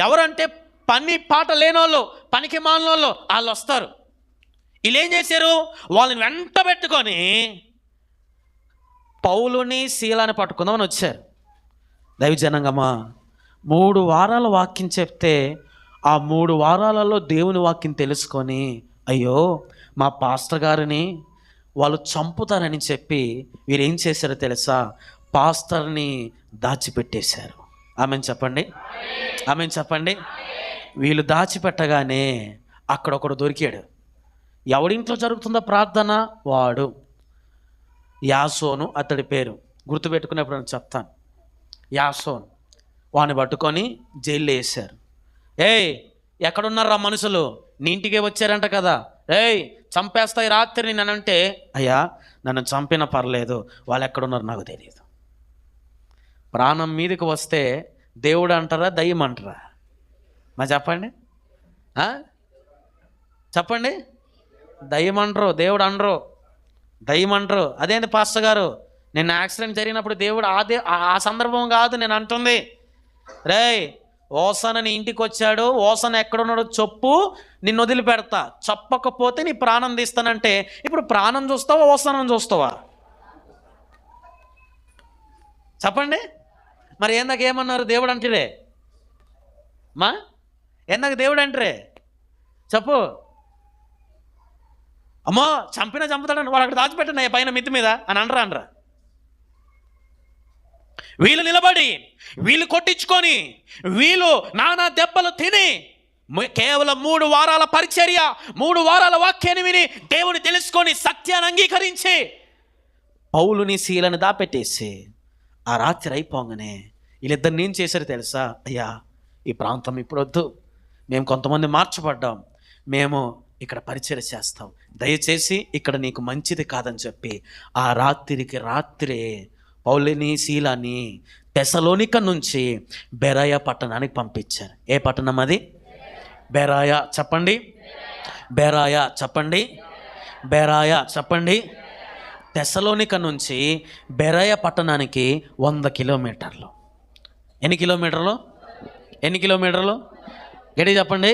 ఎవరంటే పని పాట లేనోళ్ళు, పనికి మాలినోళ్ళు వాళ్ళు వస్తారు. వీళ్ళు ఏం చేశారు, వాళ్ళని వెంట పెట్టుకొని పౌలుని శీలాన్ని పట్టుకుందామని వచ్చారు. దైవజనంగమా 3 వారాల వాక్యం చెప్తే ఆ 3 వారాలలో దేవుని వాక్యం తెలుసుకొని, అయ్యో మా పాస్టర్ గారిని వాళ్ళు చంపుతారని చెప్పి వీరు ఏం చేశారో తెలుసా, పాస్టర్ని దాచిపెట్టేశారు. ఆమెను చెప్పండి, ఆమెను చెప్పండి. వీళ్ళు దాచిపెట్టగానే అక్కడ ఒకడు దొరికాడు. ఎవడింట్లో జరుగుతుందో ప్రార్థన, వాడు యాసోను అతడి పేరు, గుర్తుపెట్టుకునేప్పుడు నేను చెప్తాను. యాసోను వాడిని పట్టుకొని జైల్లో వేశారు. ఏయ్ ఎక్కడున్నారా మనుషులు, నీ ఇంటికే వచ్చారంట కదా, ఏయ్ చంపేస్తాయి రాత్రి నేనంటే, అయ్యా నన్ను చంపినా పర్లేదు, వాళ్ళు ఎక్కడున్నారు నాకు తెలియదు. ప్రాణం మీదకి వస్తే దేవుడు అంటారా దయ్యం అంటారా? మరి చెప్పండి, చెప్పండి. దయ్యం అనరు, దేవుడు అనరు, దయ్యం అంటారు. అదేంటి పాస్టర్ గారు, నిన్న యాక్సిడెంట్ జరిగినప్పుడు దేవుడు ఆ సందర్భం కాదు నేను అంటుంది. రేయ్ ఓసన నీ ఇంటికి వచ్చాడు, ఓసన ఎక్కడున్నాడో చెప్పు, నిన్ను వదిలిపెడతా, చెప్పకపోతే నీ ప్రాణం తీస్తానంటే ఇప్పుడు ప్రాణం చూస్తావా ఓసనం చూస్తావా? చెప్పండి. మరి ఏందాక ఏమన్నారు, దేవుడు అంటారే మా, ఏందాక దేవుడు అంటారే చెప్పు. అమ్మో చంపుతాడని వాడు అక్కడ దాచిపెట్టండి పైన మిత్తి మీద అని అనరా? వీళ్ళు నిలబడి, వీళ్ళు కొట్టించుకొని, వీళ్ళు నానా దెబ్బలు తిని కేవలం 3 వారాల పరిచర్య, 3 వారాల వాక్యాన్ని విని దేవుని తెలుసుకొని సత్యాన్ని అంగీకరించి పౌలుని శీలను దాపెట్టేసి ఆ రాత్రి అయిపోగానే వీళ్ళిద్దరిని ఏం చేశారు తెలుసా, అయ్యా ఈ ప్రాంతం ఇప్పుడు వద్దు, మేము కొంతమంది మార్చబడ్డాం, మేము ఇక్కడ పరిచర్య చేస్తాం, దయచేసి ఇక్కడ నీకు మంచిది కాదని చెప్పి ఆ రాత్రికి రాత్రే పౌలుని శీలాని తెసలోనిక నుంచి బెరాయ పట్టణానికి పంపించారు. ఏ పట్టణం అది? బెరాయ. చెప్పండి, బెరాయ. చెప్పండి, బెరాయ. చెప్పండి. తెసలోనిక నుంచి బెరాయ పట్టణానికి 100 కిలోమీటర్లు. ఎన్ని కిలోమీటర్లు? గట్టి చెప్పండి.